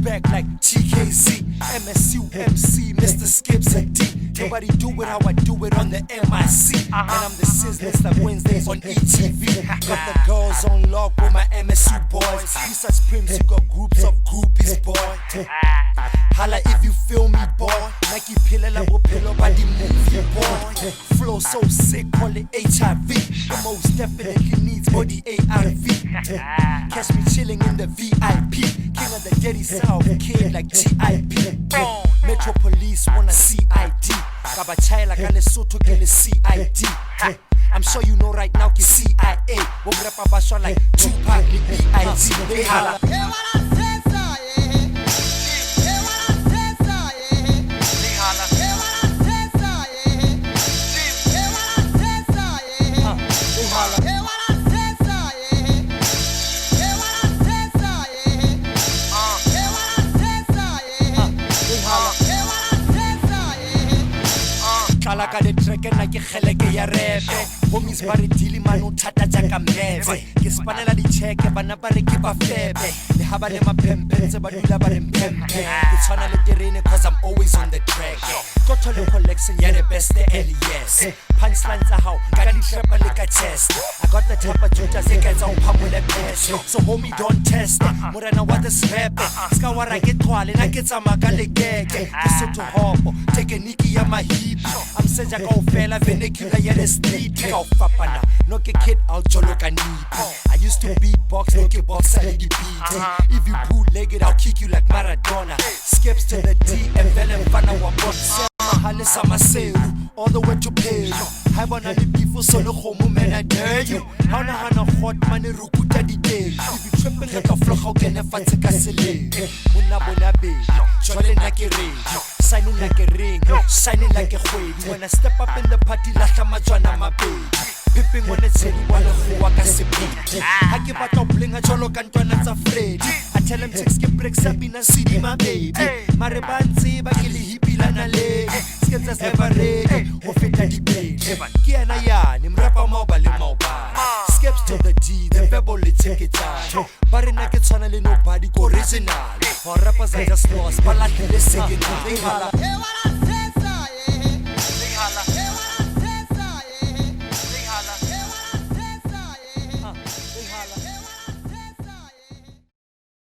back like TKZ, MSU, MC, Mr. Skips and D. Nobody do it how I do it on the MIC. And I'm the sizzlers like Wednesdays on ETV. Got the girls on lock with my MSU boys. You such pimps, you got groups of groupies, boy. Holla if you feel me, boy. Nike pillow like a pillow by the movie, boy. Flow so sick, call it HIV. The most definitely needs body ARV. Catch me chilling in the VIP. King of the dirty South, kid like GIP. Metro Police wanna CID. Kabachai like a Lesotho ke le CID. I'm sure you know right now ki CIA. Wo rap abashwa like Tupac le B.I.G. They holla. Ka de treke na ke kgeleke ya repe homies ba re dili mano thata jaka metse ke spanela di check bana ba re ke ba febe le ha ba le maphempentse ba dula ba re mpempe ke tshwana le terene cause I'm always on the track go to the collection ya the best LES punchlines are how ka di trap le ka chest I got the type of juta se ka tsa uphamole pesh so homie don't test morena what the swap ska wa ra ke twale na ke tsama ka lekeke ke soto hopo technique ya mahip I'm senja ka ofela vernacular ya the street ka ofapana no ke kid out joloka nipi I used to beatbox no ke boxer le di beat if you bootleg it I'll kick you like Maradona skips to the D and vele mfana wa box mahale samaseru all the way to Peru I wanna the people so no homo man I dare you how na hana hot money rukuta di day if you tripping at the floor how can never take a silly muna bona be jole na ke radio signing like a ring shining like a wave when I step up in the party lahla majwana mababy pipping on the city wala go ka sepi ha ke batla blinga jolo ka ntwana tsa Freddy I tell him take skip breaks up in a city my baby mare ba ntse ba ke le hipila na le sketsa separate ho feta di page ke ana yani mrapa mobile le mobile skips to the D the verbal le tseketsa ba re na ke tshwana le nobody go original or rappers are just lost ba lahle le signal they holla